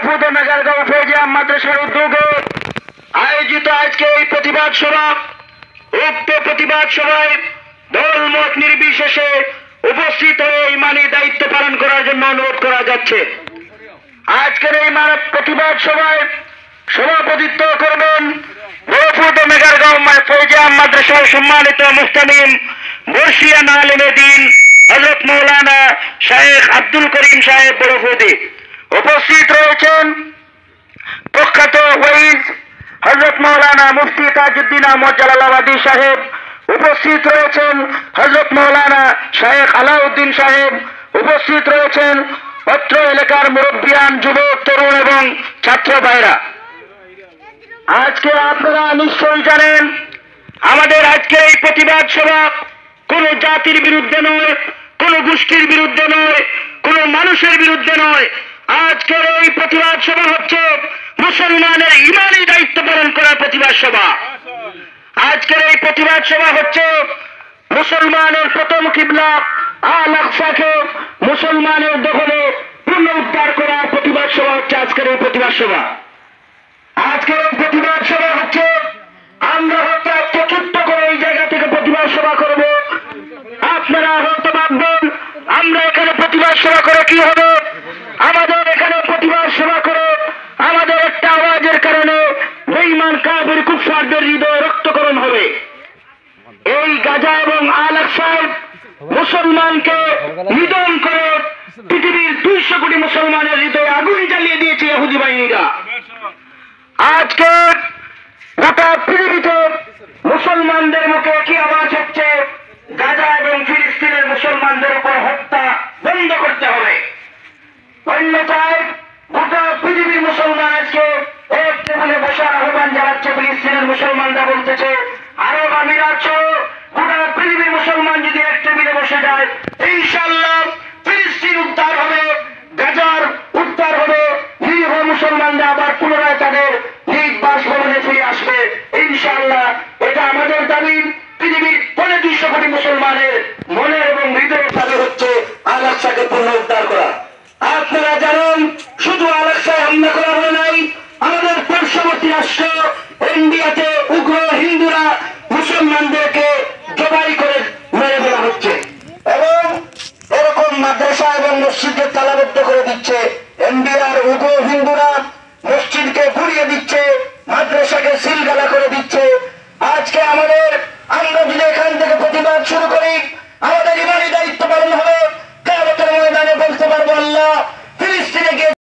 বড়ফুদ মেগারগাঁও ফৌজিয়া মাদ্রাসার উদ্যোগে আয়োজিত আজকে এই প্রতিবাদ সভা, উক্ত প্রতিবাদ সভায় দলমত নির্বিশেষে উপস্থিত হয়ে ইমানি দায়িত্ব পালন করার জন্য অনুরোধ করা যাচ্ছে। আজকের এই মানব প্রতিবাদ সভায় সভাপতিত্ব করবেন বড়ফুদ মেগারগাঁও ফৌজিয়া মাদ্রাসার সম্মানিত মুহতামিম বর্ষিয়ান আলেমে দ্বীন হযরত মাওলানা শায়েখ আব্দুল করিম সাহেব বড়ফুদি। উপস্থিত রয়েছেন প্রখ্যাত ওয়াইজ হযরত মাওলানা মুফতি তাজউদ্দিন আহমদ জালালাবাদী সাহেব। উপস্থিত রয়েছেন হযরত মাওলানা শায়েখ আলাউদ্দিন সাহেব। উপস্থিত রয়েছেন অত্র এলাকার মুরব্বিয়ান, যুবক, তরুণ এবং ছাত্র ভাইরা। আজকে আপনারা নিশ্চয়ই জানেন আমাদের আজকে এই প্রতিবাদ সভা কোন জাতির বিরুদ্ধে নয়, কোন গোষ্ঠীর বিরুদ্ধে নয়, কোন মানুষের বিরুদ্ধে নয়। আজকের এই প্রতিবাদ সভা হচ্ছে মুসলমানের ইমানি দায়িত্ব পালন করার প্রতিবাদ সভা। আজকের এই প্রতিবাদ সভা হচ্ছে মুসলমানের প্রথম কিবলা আল আকসাকে মুসলমানের দখলে পুনরুদ্ধার করার প্রতিবাদ সভা হচ্ছে আজকের এই প্রতিবাদ সভা। আজকের এই প্রতিবাদ সভা হচ্ছে আমরা হয়তো আজকে চুপ্ত করে এই জায়গা থেকে প্রতিবাদ সভা করব। আপনারা হয়তো ভাববেন আমরা এখানে প্রতিবাদ সভা করে কি হবে, আমাদের এখানে প্রতিবাদ সভা করে আমাদের একটা আওয়াজের কারণে বেঈমান কাফির কুফফারদের হৃদয়ে রক্তকরণ হবে। এই গাজা এবং আল আকসায় মুসলমানকে নিধন করে পৃথিবীর 200 কোটি মুসলমানের হৃদয়ে আগুন জ্বালিয়ে দিয়েছে ইহুদি বাহিনীরা। আজকে গোটা পৃথিবীতে মুসলমানদের মুখে কি আওয়াজ হচ্ছে, গাজা এবং ফিলিস্তিনের মুসলমানদের উপর হত্যা বন্ধ করতে হবে। অন্যথায় গোটা পৃথিবীর মুসলমান আজকে এক টেবিলে বসার আহ্বান জানাচ্ছে। ফিলিস্তিনের মুসলমানরা বলতেছে আরব আমিরাত সহ গোটা পৃথিবীর মুসলমান যদি এক টেবিলে বসে যায় ইনশাআল্লাহ ফিলিস্তিন উদ্ধার হবে, গাজার উদ্ধার হবে, নিরীহ মুসলমানরা আবার পুনরায় তাদের নিজ বাসভবনে ফিরে আসবে ইনশাআল্লাহ। এটা আমাদের দাবি। পৃথিবীর 200 কোটি মুসলমানের মনের এবং হৃদয়ের দাবি হচ্ছে আল আকসাকে পুনরুদ্ধার করা। আপনারা জানেন শুধু আল আকসায় হামলা করা হয় নাই, আমাদের পার্শ্ববর্তী রাষ্ট্র ইন্ডিয়াতে